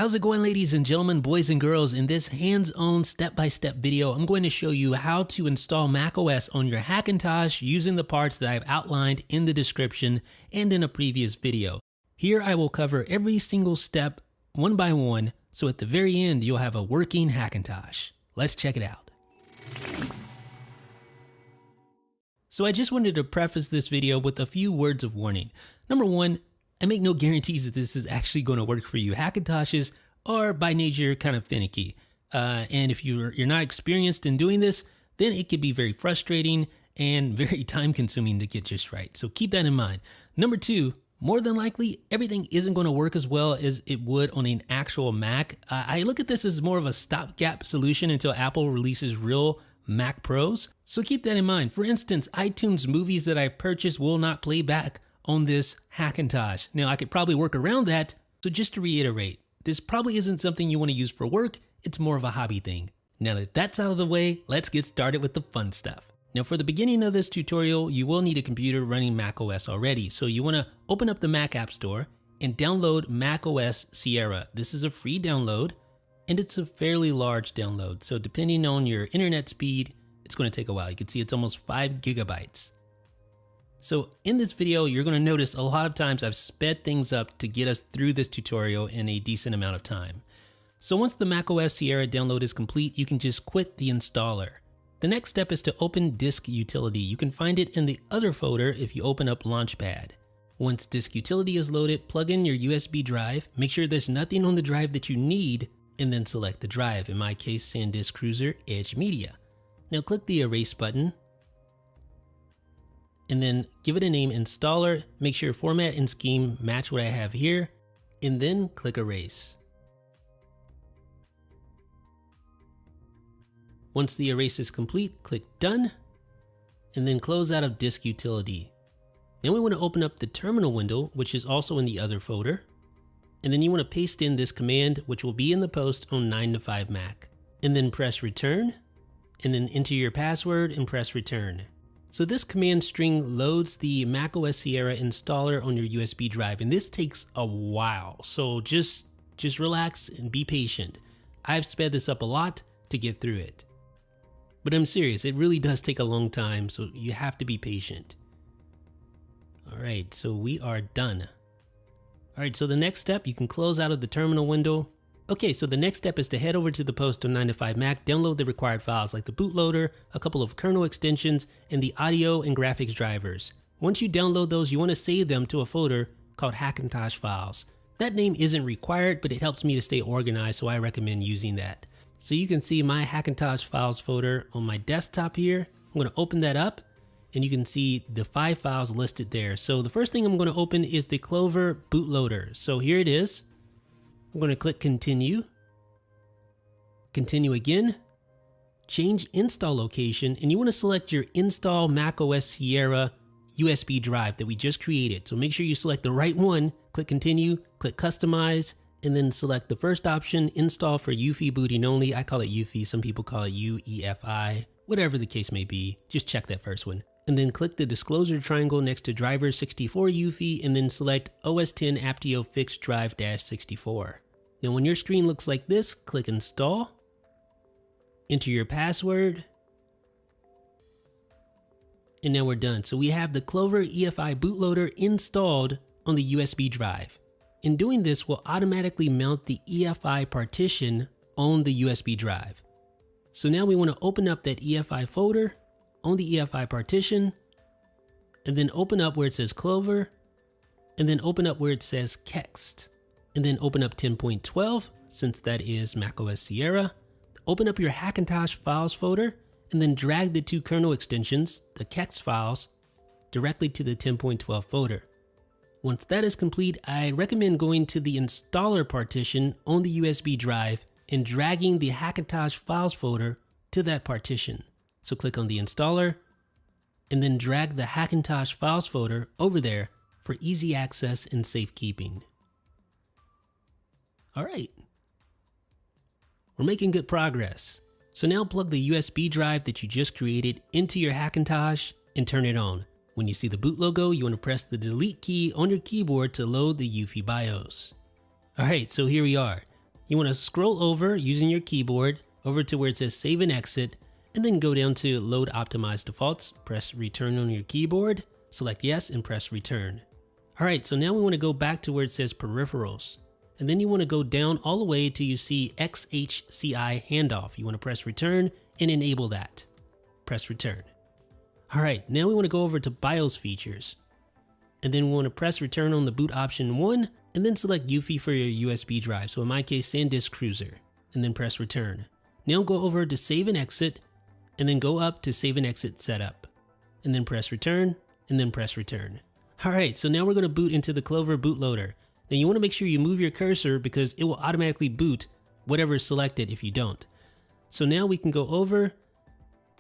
How's it going, ladies and gentlemen, boys and girls? In this hands-on step-by-step video, I'm going to show you how to install macOS on your Hackintosh using the parts that I've outlined in the description and in a previous video. Here I will cover every single step one by one, so at the very end you'll have a working Hackintosh. Let's check it out. So I just wanted to preface this video with a few words of warning. Number one, I make no guarantees that this is actually going to work for you. Hackintoshes are by nature kind of finicky. And if you're not experienced in doing this, then it could be very frustrating and very time consuming to get just right. So keep that in mind. Number two, more than likely, everything isn't going to work as well as it would on an actual Mac. I look at this as more of a stopgap solution until Apple releases real Mac Pros. So keep that in mind. For instance, iTunes movies that I purchased will not play back on this Hackintosh. Now, I could probably work around that. So just to reiterate, this probably isn't something you want to use for work. It's more of a hobby thing. Now that that's out of the way, let's get started with the fun stuff. Now, for the beginning of this tutorial, you will need a computer running macOS already. So you want to open up the Mac App Store and download macOS Sierra. This is a free download and it's a fairly large download. So depending on your internet speed, it's going to take a while. You can see it's almost 5 gigabytes. So in this video, you're going to notice a lot of times I've sped things up to get us through this tutorial in a decent amount of time. So once the macOS Sierra download is complete, you can just quit the installer. The next step is to open Disk Utility. You can find it in the other folder if you open up Launchpad. Once Disk Utility is loaded, plug in your USB drive, make sure there's nothing on the drive that you need, and then select the drive. In my case, SanDisk Cruiser Edge Media. Now click the Erase button, and then give it a name, Installer. Make sure format and scheme match what I have here, and then click Erase. Once the erase is complete, click Done, and then close out of Disk Utility. Now we want to open up the terminal window, which is also in the other folder, and then you want to paste in this command, which will be in the post on 9to5 Mac, and then press Return, and then enter your password and press Return. So this command string loads the macOS Sierra installer on your USB drive, and this takes a while. So just relax and be patient. I've sped this up a lot to get through it. But I'm serious, it really does take a long time, so you have to be patient. All right, so we are done. All right, so the next step, you can close out of the terminal window. Okay, so the next step is to head over to the post on 9to5 Mac, download the required files like the bootloader, a couple of kernel extensions, and the audio and graphics drivers. Once you download those, you want to save them to a folder called Hackintosh Files. That name isn't required, but it helps me to stay organized, so I recommend using that. So you can see my Hackintosh Files folder on my desktop here. I'm going to open that up, and you can see the 5 files listed there. So the first thing I'm going to open is the Clover bootloader. So here it is. I'm going to click Continue, Continue again, change install location, and you want to select your Install macOS Sierra USB drive that we just created. So make sure you select the right one, click Continue, click Customize, and then select the first option, Install for UEFI booting only. I call it UEFI, some people call it UEFI, whatever the case may be, just check that first one. And then click the disclosure triangle next to driver 64 UEFI, and then select OS X Aptio Fixed Drive -64. Now when your screen looks like this, click Install, enter your password, and now we're done. So we have the Clover EFI bootloader installed on the USB drive. In doing this, we'll automatically mount the EFI partition on the USB drive. So now we want to open up that EFI folder on the EFI partition, and then open up where it says Clover, and then open up where it says Kext, and then open up 10.12, since that is macOS Sierra. Open up your Hackintosh Files folder, and then drag the 2 kernel extensions, the Kext files, directly to the 10.12 folder. Once that is complete, I recommend going to the installer partition on the USB drive and dragging the Hackintosh Files folder to that partition. So click on the installer, and then drag the Hackintosh Files folder over there for easy access and safekeeping. All right, we're making good progress. So now plug the USB drive that you just created into your Hackintosh and turn it on. When you see the boot logo, you want to press the delete key on your keyboard to load the UEFI BIOS. All right, so here we are. You want to scroll over using your keyboard over to where it says save and exit, and then go down to load optimized defaults, press return on your keyboard, select yes, and press return. All right, so now we want to go back to where it says peripherals. And then you want to go down all the way till you see XHCI handoff. You want to press return and enable that. Press return. All right, now we want to go over to BIOS features. And then we want to press return on the boot option 1 and then select UEFI for your USB drive. So in my case, SanDisk Cruiser, and then press return. Now go over to save and exit and then go up to save and exit setup and then press return and then press return. All right, so now we're going to boot into the Clover bootloader. Now you want to make sure you move your cursor because it will automatically boot whatever is selected if you don't. So now we can go over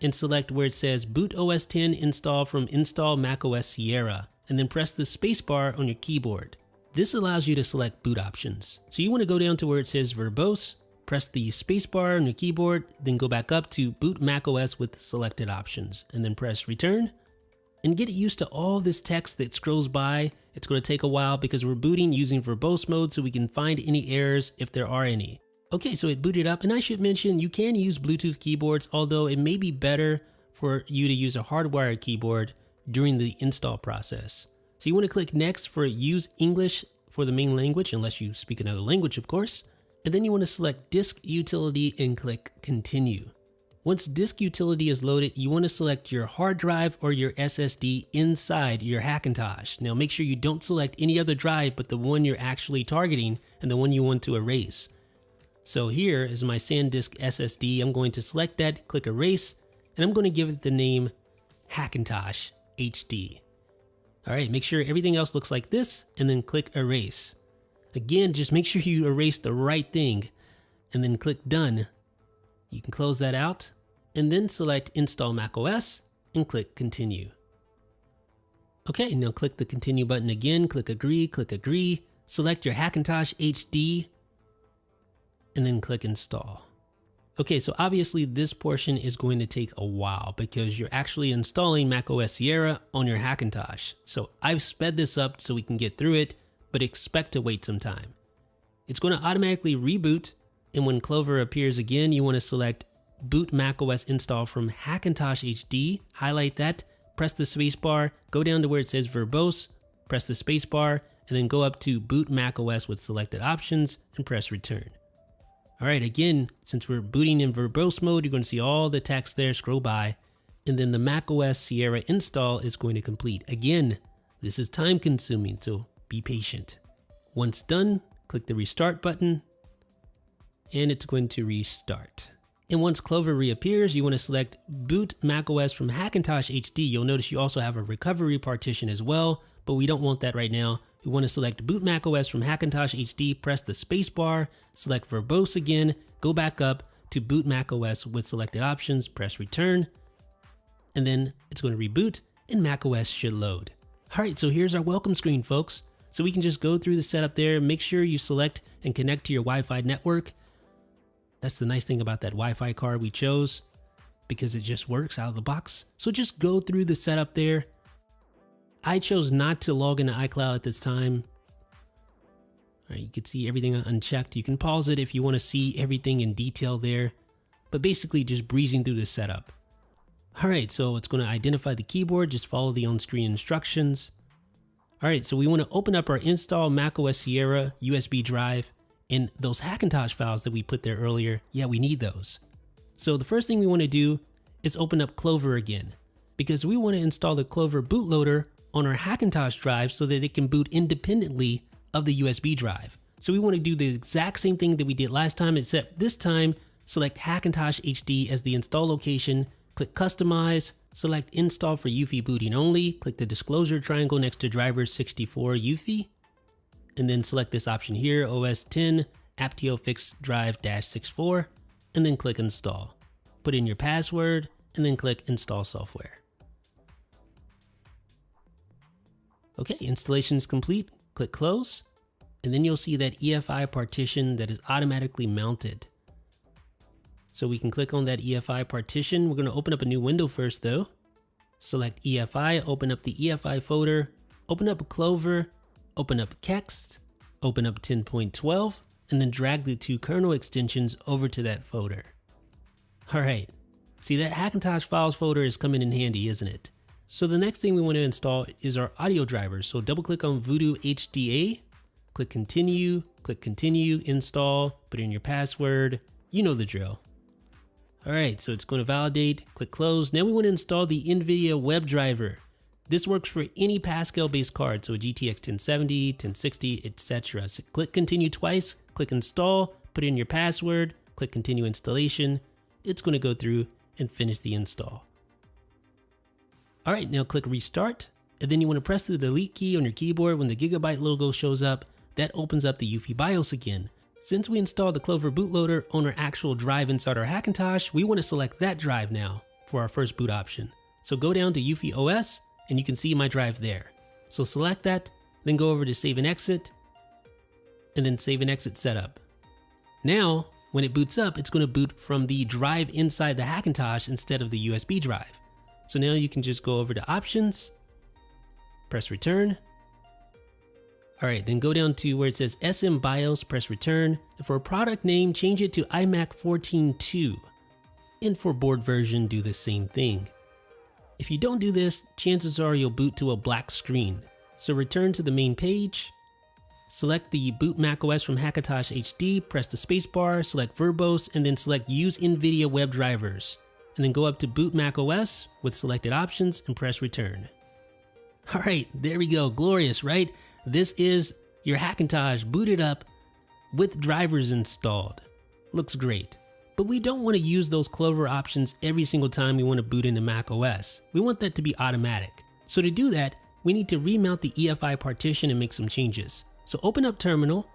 and select where it says boot OS X install from install macOS Sierra, and then press the spacebar on your keyboard. This allows you to select boot options. So you want to go down to where it says verbose, press the spacebar on your keyboard, then go back up to boot macOS with selected options, and then press return. And get used to all this text that scrolls by. It's going to take a while because we're booting using verbose mode so we can find any errors if there are any. Okay, so it booted up, and I should mention you can use Bluetooth keyboards, although it may be better for you to use a hardwired keyboard during the install process. So you want to click next for use English for the main language, unless you speak another language, of course. And then you want to select disk utility and click continue. Once disk utility is loaded, you want to select your hard drive or your SSD inside your Hackintosh. Now make sure you don't select any other drive but the one you're actually targeting and the one you want to erase. So here is my SanDisk SSD. I'm going to select that, click erase, and I'm going to give it the name Hackintosh HD. All right, make sure everything else looks like this and then click erase. Again, just make sure you erase the right thing and then click done. You can close that out and then select install macOS and click continue. Okay, now click the continue button again, click agree, select your Hackintosh HD and then click install. Okay, so obviously this portion is going to take a while because you're actually installing macOS Sierra on your Hackintosh. So I've sped this up so we can get through it, but expect to wait some time. It's going to automatically reboot. And when Clover appears again, you want to select boot macOS install from Hackintosh HD, highlight that, press the spacebar, go down to where it says verbose, press the spacebar, and then go up to boot macOS with selected options and press return. All right, again, since we're booting in verbose mode, you're going to see all the text there, scroll by, and then the macOS Sierra install is going to complete. Again, this is time consuming, so be patient. Once done, click the restart button, and it's going to restart. And once Clover reappears, you want to select boot macOS from Hackintosh HD. You'll notice you also have a recovery partition as well, but we don't want that right now. We want to select boot macOS from Hackintosh HD, press the spacebar, select verbose again, go back up to boot macOS with selected options, press return, and then it's going to reboot and macOS should load. All right, so here's our welcome screen, folks. So we can just go through the setup there, make sure you select and connect to your Wi-Fi network. That's the nice thing about that Wi-Fi card we chose because it just works out of the box. So just go through the setup there. I chose not to log into iCloud at this time. All right, you can see everything unchecked. You can pause it if you want to see everything in detail there, but basically just breezing through the setup. All right, so it's going to identify the keyboard. Just follow the on-screen instructions. All right, so we want to open up our install macOS Sierra USB drive. And those Hackintosh files that we put there earlier, yeah, we need those. So the first thing we want to do is open up Clover again, because we want to install the Clover bootloader on our Hackintosh drive so that it can boot independently of the USB drive. So we want to do the exact same thing that we did last time, except this time, select Hackintosh HD as the install location, click Customize, select Install for UEFI booting only, click the disclosure triangle next to drivers 64 UEFI, and then select this option here, OS X Aptio Fix Drive -64, and then click Install. Put in your password, and then click Install Software. Okay, installation is complete. Click Close, and then you'll see that EFI partition that is automatically mounted. So we can click on that EFI partition. We're going to open up a new window first though. Select EFI, open up the EFI folder, open up Clover, open up Kext, open up 10.12, and then drag the two kernel extensions over to that folder. All right, see that Hackintosh files folder is coming in handy, isn't it? So the next thing we want to install is our audio drivers. So double click on Voodoo HDA, click continue, install, put in your password. You know the drill. All right, so it's going to validate, click close. Now we want to install the NVIDIA WebDriver. This works for any Pascal-based card, so a GTX 1070, 1060, etc. So click continue twice, click install, put in your password, click continue installation. It's going to go through and finish the install. All right, now click restart, and then you want to press the delete key on your keyboard when the Gigabyte logo shows up. That opens up the UEFI BIOS again. Since we installed the Clover bootloader on our actual drive inside our Hackintosh, we want to select that drive now for our first boot option. So go down to UEFI OS, and you can see my drive there. So select that, then go over to save and exit, and then save and exit setup. Now, when it boots up, it's going to boot from the drive inside the Hackintosh instead of the USB drive. So now you can just go over to options, press return. All right, then go down to where it says SM BIOS, press return. And for a product name, change it to iMac 14.2. And for board version, do the same thing. If you don't do this, chances are you'll boot to a black screen. So return to the main page, select the boot macOS from Hackintosh HD, press the spacebar, select verbose, and then select use NVIDIA web drivers. And then go up to boot macOS with selected options and press return. All right, there we go, glorious, right? This is your Hackintosh booted up with drivers installed. Looks great. But we don't want to use those Clover options every single time we want to boot into macOS. We want that to be automatic. So to do that, we need to remount the EFI partition and make some changes. So open up terminal,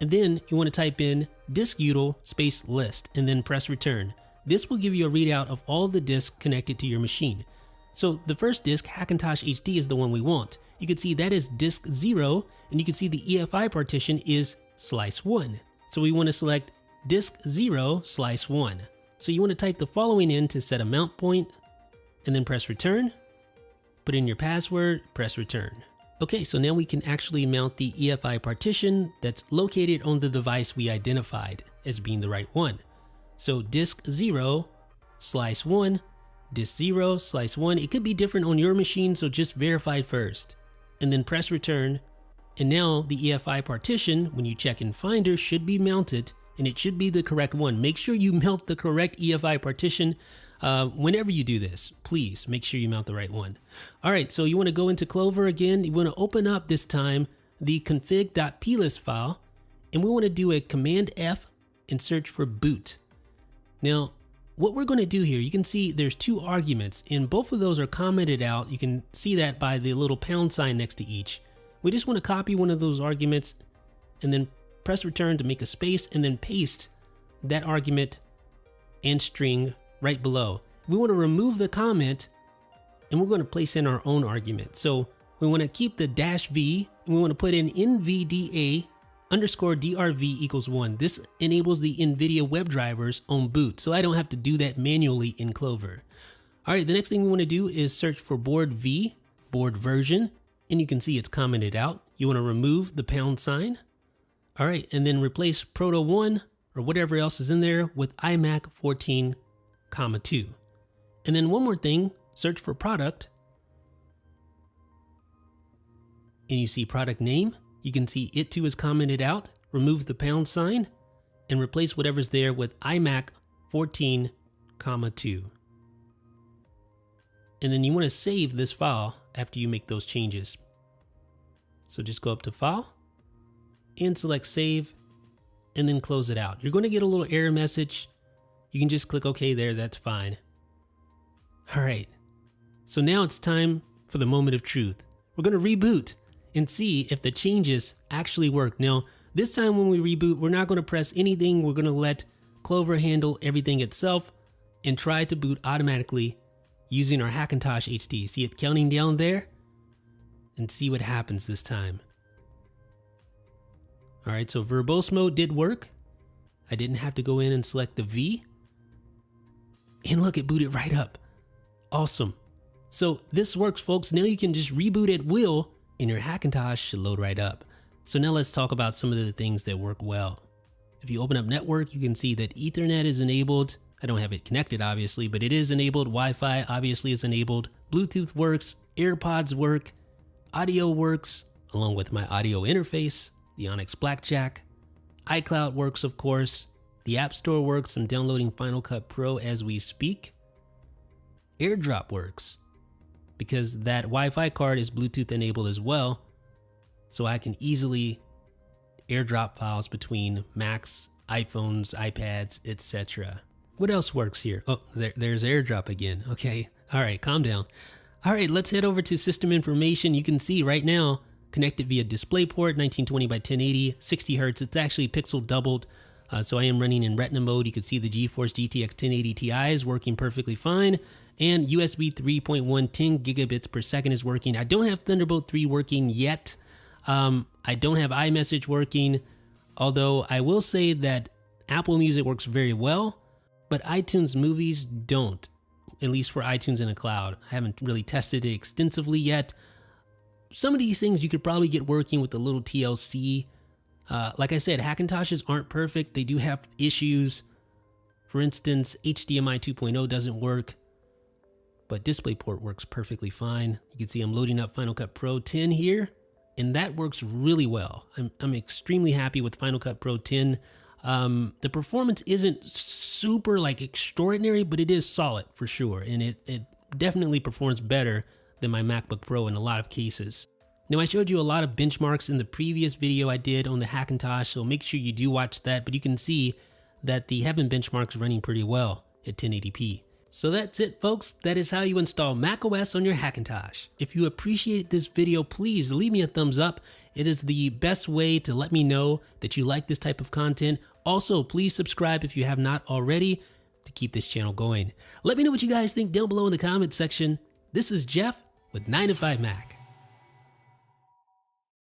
and then you want to type in disk-util space list and then press return. This will give you a readout of all the disks connected to your machine. So the first disk, Hackintosh HD, is the one we want. You can see that is disk 0, and you can see the EFI partition is slice 1. So we want to select disk 0 slice 1. So you want to type the following in to set a mount point, and then press return. Put in your password, press return. Okay, so now we can actually mount the EFI partition that's located on the device we identified as being the right one. So disk 0 slice 1, disk 0 slice 1. It could be different on your machine, so just verify first. And then press return. And now the EFI partition, when you check in Finder, should be mounted, and it should be the correct one. Make sure you mount the correct EFI partition. Whenever you do this, please make sure you mount the right one. All right, so you want to go into Clover again. You want to open up this time the config.plist file, and we want to do a Command F and search for boot. Now, what we're going to do here, you can see there's two arguments, and both of those are commented out. You can see that by the little pound sign next to each. We just want to copy one of those arguments and then press return to make a space, and then paste that argument and string right below. We want to remove the comment, and we're going to place in our own argument. So we want to keep the -v, and we want to put in NVDA underscore DRV equals 1. This enables the NVIDIA web drivers on boot, so I don't have to do that manually in Clover. All right, the next thing we want to do is search for board V, board version, and you can see it's commented out. You want to remove the pound sign. All right, and then replace Proto 1 or whatever else is in there with iMac 14,2. And then one more thing, search for product, and you see product name. You can see it too is commented out. Remove the pound sign and replace whatever's there with iMac 14,2. And then you want to save this file after you make those changes. So just go up to File and select Save, and then close it out. You're going to get a little error message. You can just click OK there, that's fine. All right, so now it's time for the moment of truth. We're going to reboot and see if the changes actually work. Now, this time when we reboot, we're not going to press anything. We're going to let Clover handle everything itself and try to boot automatically using our Hackintosh HD. See it counting down there? And see what happens this time. All right, so verbose mode did work. I didn't have to go in and select the V. And look, it booted right up. Awesome. So this works, folks. Now you can just reboot at will, and your Hackintosh should load right up. So now let's talk about some of the things that work well. If you open up network, you can see that Ethernet is enabled. I don't have it connected obviously, but it is enabled. Wi-Fi obviously is enabled. Bluetooth works, AirPods work, audio works, along with my audio interface, the Onyx Blackjack. iCloud works, of course. The App Store works. I'm downloading Final Cut Pro as we speak. AirDrop works because that Wi-Fi card is Bluetooth enabled as well. So I can easily AirDrop files between Macs, iPhones, iPads, etc. What else works here? Oh, there's AirDrop again. Okay, all right, calm down. All right, let's head over to system information. You can see right now, connected via DisplayPort, 1920 by 1080, 60 Hertz. It's actually pixel doubled. So I am running in Retina mode. You can see the GeForce GTX 1080 Ti is working perfectly fine. And USB 3.1 10 gigabits per second is working. I don't have Thunderbolt 3 working yet. I don't have iMessage working, although I will say that Apple Music works very well, but iTunes Movies don't, at least for iTunes in the cloud. I haven't really tested it extensively yet. Some of these things you could probably get working with a little TLC. Like I said, Hackintoshes aren't perfect. They do have issues. For instance, HDMI 2.0 doesn't work, but DisplayPort works perfectly fine. You can see I'm loading up Final Cut Pro 10 here, and that works really well. I'm extremely happy with Final Cut Pro 10. The performance isn't super like extraordinary, but it is solid for sure. And it definitely performs better than my MacBook Pro in a lot of cases. Now I showed you a lot of benchmarks in the previous video I did on the Hackintosh, so make sure you do watch that, but you can see that the Heaven benchmark is running pretty well at 1080p. So that's it, folks. That is how you install macOS on your Hackintosh. If you appreciate this video, please leave me a thumbs up. It is the best way to let me know that you like this type of content. Also, please subscribe if you have not already to keep this channel going. Let me know what you guys think down below in the comment section. This is Jeff with 9 to 5 Mac.